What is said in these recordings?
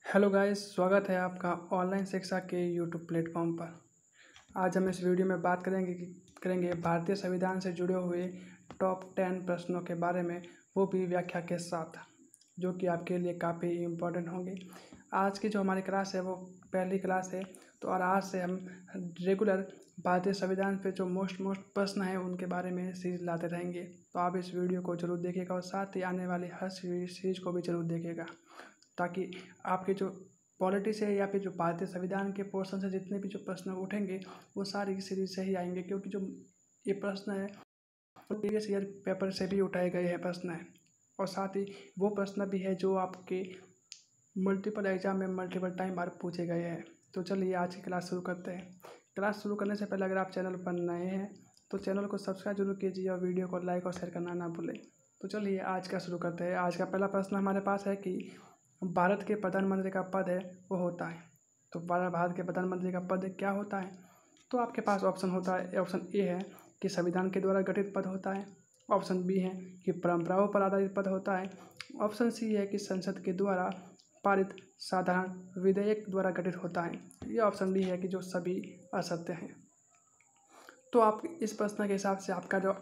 Hello guys, स्वागत है आपका ऑनलाइन शिक्षा के यूट्यूब प्लेटफॉर्म पर। आज हम इस वीडियो में बात करेंगे भारतीय संविधान से जुड़े हुए टॉप 10 प्रश्नों के बारे में, वो भी व्याख्या के साथ, जो कि आपके लिए काफ़ी इम्पोर्टेंट होंगे। आज की जो हमारी क्लास है वो पहली क्लास है, तो और आज से हम रेगुलर भारतीय संविधान पे जो मोस्ट प्रश्न हैं उनके बारे में सीरीज लाते रहेंगे। तो आप इस वीडियो को जरूर देखिएगा और साथ ही आने वाली हर सीरीज को भी जरूर देखिएगा, ताकि आपके जो पॉलिटी से या फिर जो भारतीय संविधान के पोर्शन से जितने भी जो प्रश्न उठेंगे वो सारी सीरीज से ही आएंगे, क्योंकि जो ये प्रश्न है वो प्रीवियस ईयर पेपर से भी उठाए गए हैं प्रश्न है, और साथ ही वो प्रश्न भी है जो आपके मल्टीपल एग्जाम में मल्टीपल टाइम बार पूछे गए हैं। तो चलिए आज की क्लास शुरू करते हैं। क्लास शुरू करने से पहले अगर आप चैनल पर नए हैं तो चैनल को सब्सक्राइब जरूर कीजिए और वीडियो को लाइक और शेयर करना ना भूलें। तो चलिए आज का शुरू करते हैं। आज का पहला प्रश्न हमारे पास है कि भारत के प्रधानमंत्री का पद है वो होता है। तो भारत के प्रधानमंत्री का पद क्या होता है? तो आपके पास ऑप्शन होता है, ऑप्शन ए है कि संविधान के द्वारा गठित पद होता है, ऑप्शन बी है कि परंपराओं पर आधारित पद होता है, ऑप्शन सी है कि संसद के द्वारा पारित साधारण विधेयक द्वारा गठित होता है, या ऑप्शन डी है कि जो सभी असत्य हैं। तो आप इस प्रश्न के हिसाब से आपका जो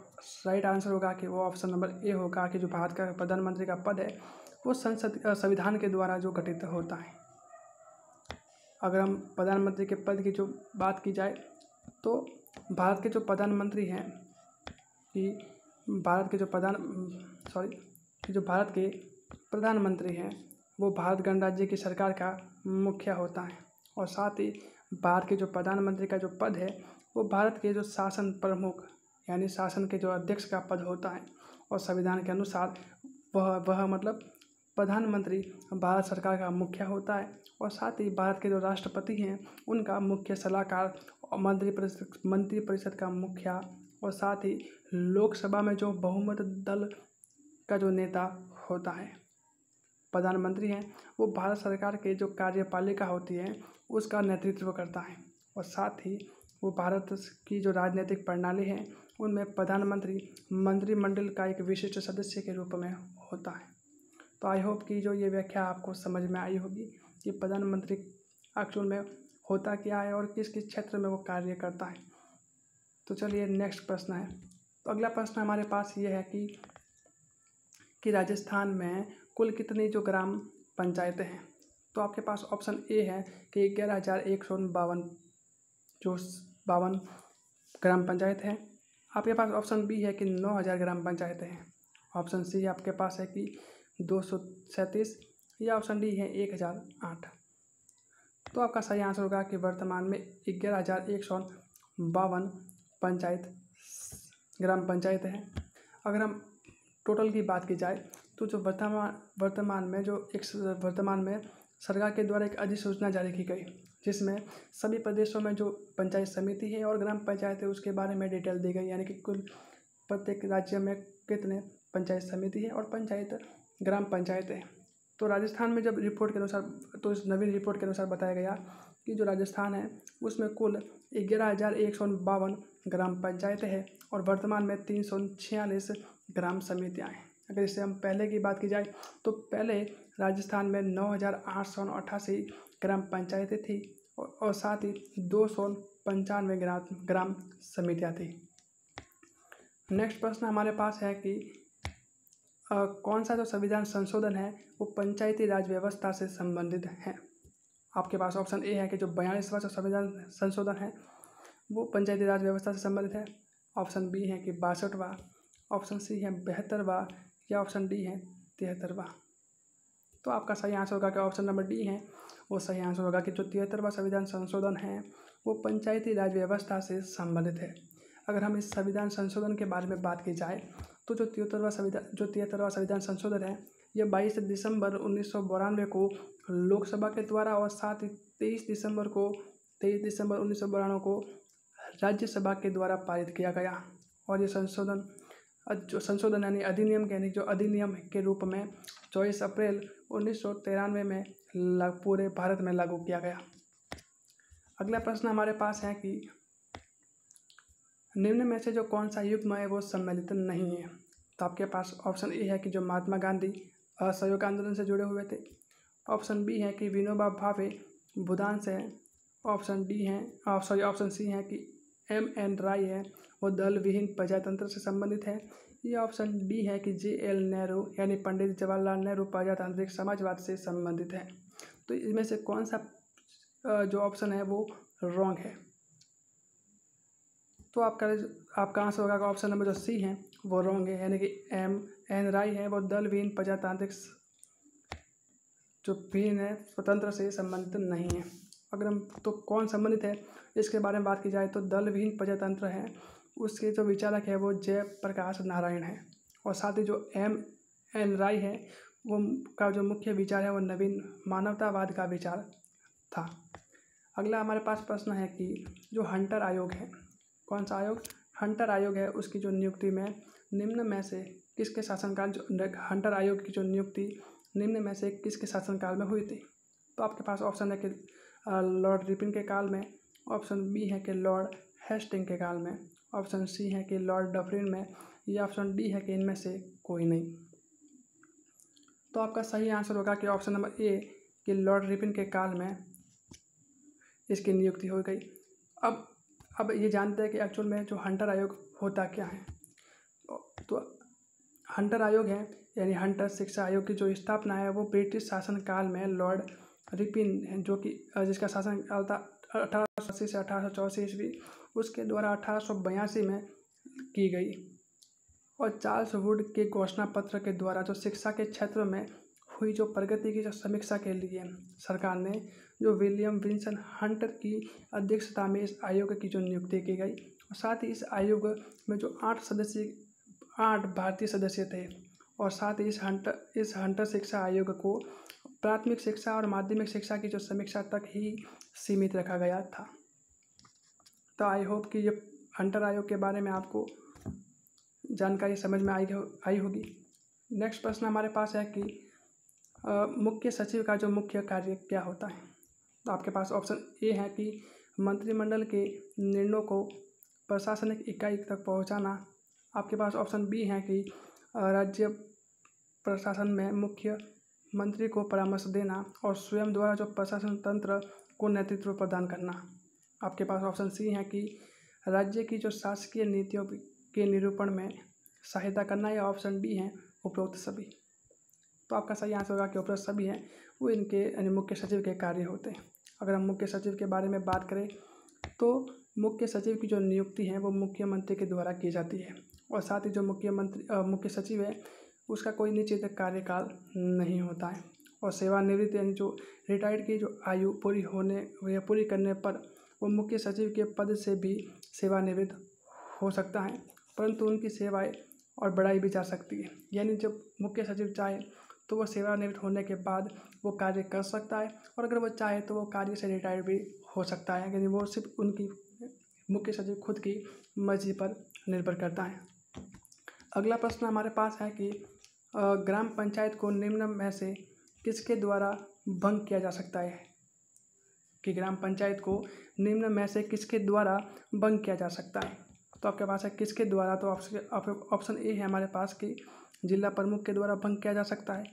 राइट आंसर होगा कि वो ऑप्शन नंबर ए होगा कि जो भारत का प्रधानमंत्री का पद है वो संविधान के द्वारा जो गठित होता है। अगर हम प्रधानमंत्री के पद की जो बात की जाए तो भारत के जो प्रधानमंत्री हैं कि भारत के जो भारत के प्रधानमंत्री हैं वो भारत गणराज्य की सरकार का मुखिया होता है, और साथ ही भारत के जो प्रधानमंत्री का जो पद है वो भारत के जो शासन प्रमुख यानी शासन के जो अध्यक्ष का पद होता है, और संविधान के अनुसार वह मतलब प्रधानमंत्री भारत सरकार का मुखिया होता है, और साथ ही भारत के जो राष्ट्रपति हैं उनका मुख्य सलाहकार और मंत्री परिषद का मुखिया, और साथ ही लोकसभा में जो बहुमत दल का जो नेता होता है प्रधानमंत्री हैं वो भारत सरकार के जो कार्यपालिका होती है उसका नेतृत्व करता है, और साथ ही वो भारत की जो राजनीतिक प्रणाली है उनमें प्रधानमंत्री मंत्रिमंडल का एक विशिष्ट सदस्य के रूप में होता है। तो आई होप कि जो ये व्याख्या आपको समझ में आई होगी कि प्रधानमंत्री एक्चुअल में होता क्या है और किस किस क्षेत्र में वो कार्य करता है। तो चलिए नेक्स्ट प्रश्न है। तो अगला प्रश्न हमारे पास ये है कि राजस्थान में कुल कितनी जो ग्राम पंचायतें हैं? तो आपके पास ऑप्शन ए है कि 11,152 जो 52 ग्राम पंचायत है। आपके पास ऑप्शन बी है कि 9,000 ग्राम पंचायतें हैं, ऑप्शन सी आपके पास है कि 237, या ऑप्शन डी है 1,008। तो आपका सही आंसर होगा कि वर्तमान में 11,152 ग्राम पंचायत है। अगर हम टोटल की बात की जाए तो जो वर्तमान में सरकार के द्वारा एक अधिसूचना जारी की गई, जिसमें सभी प्रदेशों में जो पंचायत समिति है और ग्राम पंचायत है उसके बारे में डिटेल दी गई, यानी कि कुल प्रत्येक राज्य में कितने पंचायत समिति है और पंचायत ग्राम पंचायत है। तो राजस्थान में जब रिपोर्ट के अनुसार, तो इस नवीन रिपोर्ट के अनुसार बताया गया कि जो राजस्थान है उसमें कुल 11,152 ग्राम पंचायतें हैं और वर्तमान में 346 ग्राम समितियाँ हैं। अगर इससे हम पहले की बात की जाए तो पहले राजस्थान में 9,888 ग्राम पंचायतें थी और साथ ही 295 ग्राम समितियाँ थी। नेक्स्ट प्रश्न हमारे पास है कि कौन सा जो संविधान संशोधन है वो पंचायती राज व्यवस्था से संबंधित है? आपके पास ऑप्शन ए है कि जो 42वां जो संविधान संशोधन है वो पंचायती राज व्यवस्था से संबंधित है, ऑप्शन बी है कि 62वां, ऑप्शन सी है 72वां, या ऑप्शन डी है 73वां। तो आपका सही आंसर होगा कि ऑप्शन नंबर डी है वो सही आंसर होगा कि जो 73वां संविधान संशोधन है वो पंचायती राज व्यवस्था से संबंधित है। अगर हम इस संविधान संशोधन के बारे में बात की जाए तो जो 73वां संविधान संशोधन है ये 22 दिसंबर 1992 को लोकसभा के द्वारा और साथ ही 23 दिसंबर 1992 को राज्यसभा के द्वारा पारित किया गया, और ये संशोधन यानी अधिनियम के रूप में 24 अप्रैल 1993 में पूरे भारत में लागू किया गया। अगला प्रश्न हमारे पास है कि निम्न में से जो कौन सा युग्म है वो सम्मिलित नहीं है? तो आपके पास ऑप्शन ए है कि जो महात्मा गांधी असहयोग आंदोलन से जुड़े हुए थे, ऑप्शन बी है कि विनोबा भावे भूटान से है। ऑप्शन सी है कि M.N. राय है वो दल विहीन प्रजातंत्र से संबंधित है। या ऑप्शन डी है कि J.L. नेहरू यानी पंडित जवाहरलाल नेहरू प्रजातांत्रिक समाजवाद से संबंधित है। तो इसमें से कौन सा जो ऑप्शन है वो रॉन्ग है? तो आपका आंसर होगा ऑप्शन नंबर जो सी है वो रॉन्ग है, यानी कि M.N. राय है वो दल विहीन प्रजातांत्रिक जो विहीन है स्वतंत्र से संबंधित नहीं है। अगर हम तो कौन संबंधित है इसके बारे में बात की जाए तो दल विहीन प्रजातंत्र है उसके जो विचारक है वो जयप्रकाश नारायण है। और साथ ही जो M.N. राय है वो का जो मुख्य विचार है वो नवीन मानवतावाद का विचार था। अगला हमारे पास प्रश्न है कि जो हंटर आयोग है, कौन सा आयोग? हंटर आयोग है, उसकी जो नियुक्ति में निम्न में से किसके शासनकाल हंटर आयोग की जो नियुक्ति निम्न में से किसके शासनकाल में हुई थी? तो आपके पास ऑप्शन है कि लॉर्ड रिपन के काल में, ऑप्शन बी है कि लॉर्ड हेस्टिंग के काल में, ऑप्शन सी है कि लॉर्ड डफरिन में, या ऑप्शन डी है कि इनमें से कोई नहीं। तो आपका सही आंसर होगा कि ऑप्शन नंबर ए कि लॉर्ड रिपन के काल में इसकी नियुक्ति हो गई। अब ये जानते हैं कि एक्चुअल में जो हंटर आयोग होता क्या है। तो हंटर आयोग है यानी हंटर शिक्षा आयोग की जो स्थापना है वो ब्रिटिश शासनकाल में लॉर्ड रिपन जो कि जिसका शासनकाल था 1880 से 1884 ईस्वी, उसके द्वारा 1882 में की गई। और चार्ल्स वुड के घोषणा पत्र के द्वारा जो शिक्षा के क्षेत्र में हुई जो प्रगति की जो समीक्षा के लिए सरकार ने जो विलियम विंसन हंटर की अध्यक्षता में इस आयोग की जो नियुक्ति की गई। और साथ ही इस आयोग में जो 8 भारतीय सदस्य थे। और साथ ही इस हंटर शिक्षा आयोग को प्राथमिक शिक्षा और माध्यमिक शिक्षा की जो समीक्षा तक ही सीमित रखा गया था। तो आई होप कि ये हंटर आयोग के बारे में आपको जानकारी समझ में आई होगी। नेक्स्ट प्रश्न हमारे पास है कि मुख्य सचिव का जो मुख्य कार्य क्या होता है? तो आपके पास ऑप्शन ए है कि मंत्रिमंडल के निर्णयों को प्रशासनिक इकाई तक पहुंचाना। आपके पास ऑप्शन बी है कि राज्य प्रशासन में मुख्य मंत्री को परामर्श देना और स्वयं द्वारा जो प्रशासन तंत्र को नेतृत्व प्रदान करना। आपके पास ऑप्शन सी है कि राज्य की जो शासकीय नीतियों के निरूपण में सहायता करना, या ऑप्शन डी है उपरोक्त सभी। तो आपका सही आंसर होगा कि उपरोक्त सभी हैं वो इनके यानी मुख्य सचिव के कार्य होते हैं। अगर हम मुख्य सचिव के बारे में बात करें तो मुख्य सचिव की जो नियुक्ति है वो मुख्यमंत्री के द्वारा की जाती है। और साथ ही जो मुख्य सचिव है उसका कोई निश्चित कार्यकाल नहीं होता है। और सेवानिवृत्त यानी जो रिटायर्ड की जो आयु पूरी करने पर वो मुख्य सचिव के पद से भी सेवानिवृत्त हो सकता है, परंतु उनकी सेवाएं और बढ़ाई भी जा सकती है। यानी जब मुख्य सचिव चाहे तो वो सेवानिवृत्त होने के बाद वो कार्य कर सकता है, और अगर वो चाहे तो वो कार्य से रिटायर भी हो सकता है। यानी वो सिर्फ उनकी मुख्य सचिव खुद की मर्जी पर निर्भर करता है। अगला प्रश्न हमारे पास है कि ग्राम पंचायत को निम्न में से किसके द्वारा भंग किया जा सकता है? कि ग्राम पंचायत को निम्न में से किसके द्वारा भंग किया जा सकता है? तो आपके पास है किसके द्वारा। तो ऑप्शन ए है हमारे पास कि जिला प्रमुख के द्वारा भंग किया जा सकता है।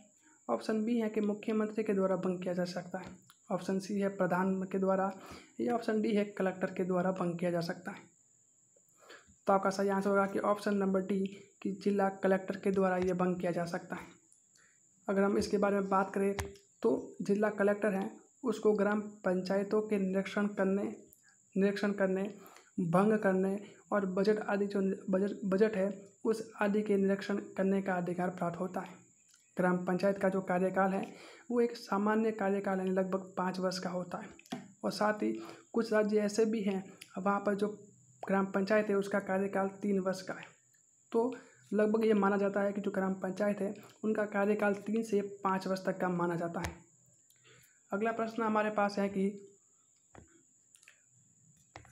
ऑप्शन बी है कि मुख्यमंत्री के द्वारा भंग किया जा सकता है। ऑप्शन सी है प्रधान के द्वारा, या ऑप्शन डी है कलेक्टर के द्वारा भंग किया जा सकता है। तो आपका सही आंसर होगा कि ऑप्शन नंबर डी कि जिला कलेक्टर के द्वारा ये भंग किया जा सकता है। अगर हम इसके बारे में बात करें तो जिला कलेक्टर हैं उसको ग्राम पंचायतों के निरीक्षण करने, भंग करने और बजट आदि जो बजट है उस आदि के निरीक्षण करने का अधिकार प्राप्त होता है। ग्राम पंचायत का जो कार्यकाल है वो एक सामान्य कार्यकाल यानी लगभग 5 वर्ष का होता है। और साथ ही कुछ राज्य ऐसे भी हैं वहाँ पर जो ग्राम पंचायत है उसका कार्यकाल 3 वर्ष का है। तो लगभग ये माना जाता है कि जो ग्राम पंचायत है उनका कार्यकाल 3 से 5 वर्ष तक का माना जाता है। अगला प्रश्न हमारे पास है कि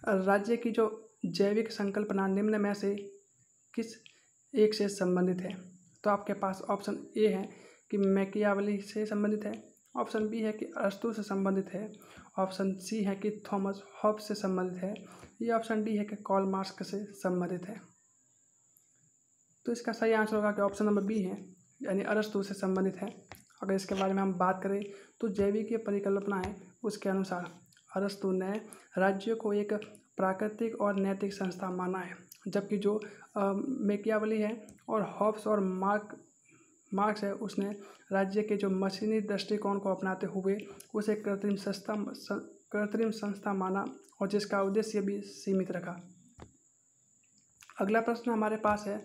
राज्य की जो जैविक संकल्पना निम्न में से किस एक से संबंधित है? तो आपके पास ऑप्शन ए है कि मैकियावली से संबंधित है, ऑप्शन बी है कि अरस्तु से संबंधित है, ऑप्शन सी है कि थॉमस हॉब्स से संबंधित है, या ऑप्शन डी है कि कार्ल मार्क्स से संबंधित है। तो इसका सही आंसर होगा कि ऑप्शन नंबर बी है यानी अरस्तु से संबंधित है। अगर इसके बारे में हम बात करें तो जैविकीय परिकल्पना है उसके अनुसार अरस्तु ने राज्य को एक प्राकृतिक और नैतिक संस्था माना है, जबकि जो मैकियावेली है और हॉब्स और मार्क्स है उसने राज्य के जो मशीनी दृष्टिकोण को अपनाते हुए उसे कृत्रिम संस्था माना और जिसका उद्देश्य भी सीमित रखा। अगला प्रश्न हमारे पास है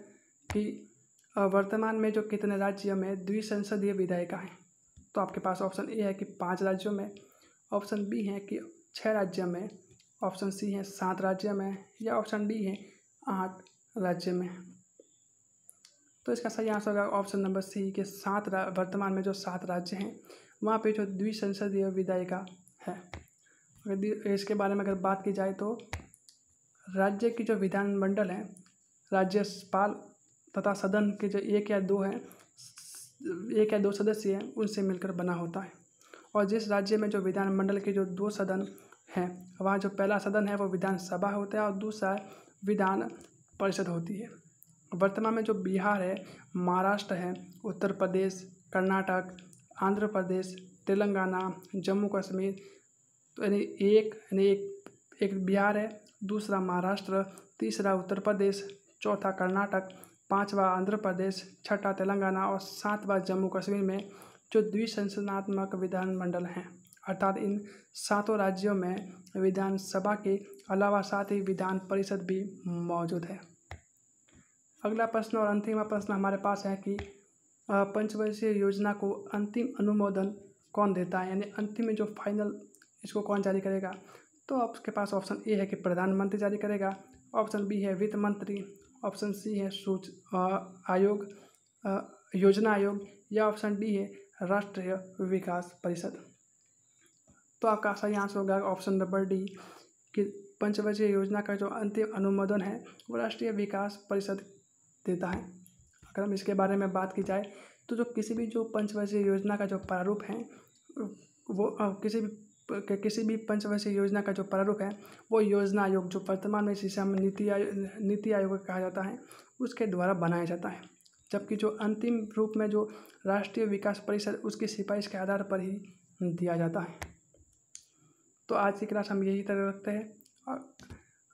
कि वर्तमान में जो कितने राज्यों में द्विसंसदीय विधायिका हैं। तो आपके पास ऑप्शन ए है कि 5 राज्यों में, ऑप्शन बी है कि 6 राज्यों में, ऑप्शन सी है 7 राज्यों में, या ऑप्शन डी है 8 राज्य में। तो इसका सही आंसर होगा ऑप्शन नंबर सी के वर्तमान में जो 7 राज्य हैं वहाँ पे जो द्विसंसदीय विधायिका है। अगर इसके बारे में अगर बात की जाए तो राज्य की जो विधानमंडल है, राज्यपाल तथा सदन के जो 1 या 2 सदस्य हैं उनसे मिलकर बना होता है। और जिस राज्य में जो विधानमंडल के जो 2 सदन हैं वहाँ जो पहला सदन है वो विधानसभा होता है और दूसरा विधान परिषद होती है। वर्तमान में जो बिहार है, महाराष्ट्र है, उत्तर प्रदेश, कर्नाटक, आंध्र प्रदेश, तेलंगाना, जम्मू कश्मीर, तो एक बिहार है, दूसरा महाराष्ट्र, तीसरा उत्तर प्रदेश, चौथा कर्नाटक, 5वां आंध्र प्रदेश, 6ठा तेलंगाना और 7वां जम्मू कश्मीर में जो द्विसंसदनात्मक विधानमंडल हैं, अर्थात इन 7 राज्यों में विधानसभा के अलावा साथ ही विधान परिषद भी मौजूद है। अगला प्रश्न और अंतिम प्रश्न हमारे पास है कि पंचवर्षीय योजना को अंतिम अनुमोदन कौन देता है, यानी अंतिम में जो फाइनल इसको कौन जारी करेगा। तो आपके पास ऑप्शन ए है कि प्रधानमंत्री जारी करेगा, ऑप्शन बी है वित्त मंत्री, ऑप्शन सी है योजना आयोग, या ऑप्शन डी है राष्ट्रीय विकास परिषद। तो आपका सही आंसर होगा ऑप्शन नंबर डी कि पंचवर्षीय योजना का जो अंतिम अनुमोदन है वो राष्ट्रीय विकास परिषद देता है। अगर हम इसके बारे में बात की जाए तो जो किसी भी जो पंचवर्षीय योजना का जो प्रारूप है वो किसी भी पंचवर्षीय योजना का जो प्रारूप है वो योजना आयोग, जो वर्तमान में इसे हम नीति आयोग कहा जाता है, उसके द्वारा बनाया जाता है। जबकि जो अंतिम रूप में जो राष्ट्रीय विकास परिषद उसकी सिफारिश के आधार पर ही दिया जाता है। तो आज की क्लास हम यही तरह रखते हैं। और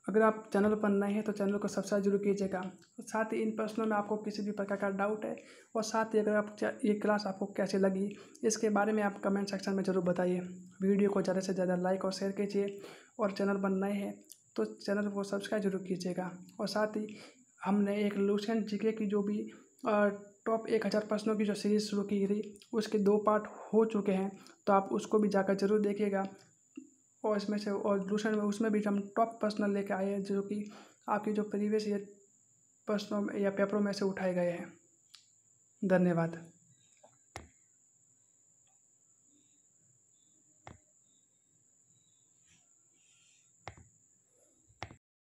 अगर आप चैनल पर नए हैं तो चैनल को सब्सक्राइब जरूर कीजिएगा। साथ ही इन प्रश्नों में आपको किसी भी प्रकार का डाउट है और साथ ही अगर आप ये क्लास आपको कैसे लगी इसके बारे में आप कमेंट सेक्शन में ज़रूर बताइए। वीडियो को ज़्यादा से ज़्यादा लाइक और शेयर कीजिए और चैनल पर नए हैं तो चैनल को सब्सक्राइब जरूर कीजिएगा। और साथ ही हमने एक लुसेंट जीके की जो भी टॉप 1000 प्रश्नों की जो सीरीज़ शुरू की थी उसके 2 पार्ट हो चुके हैं, तो आप उसको भी जाकर जरूर देखिएगा। और इसमें से और दूसरे में उसमें भी हम टॉप प्रश्न लेके आए हैं जो कि आपकी जो प्रीवियस ईयर प्रश्नों या पेपरों में से उठाए गए हैं। धन्यवाद।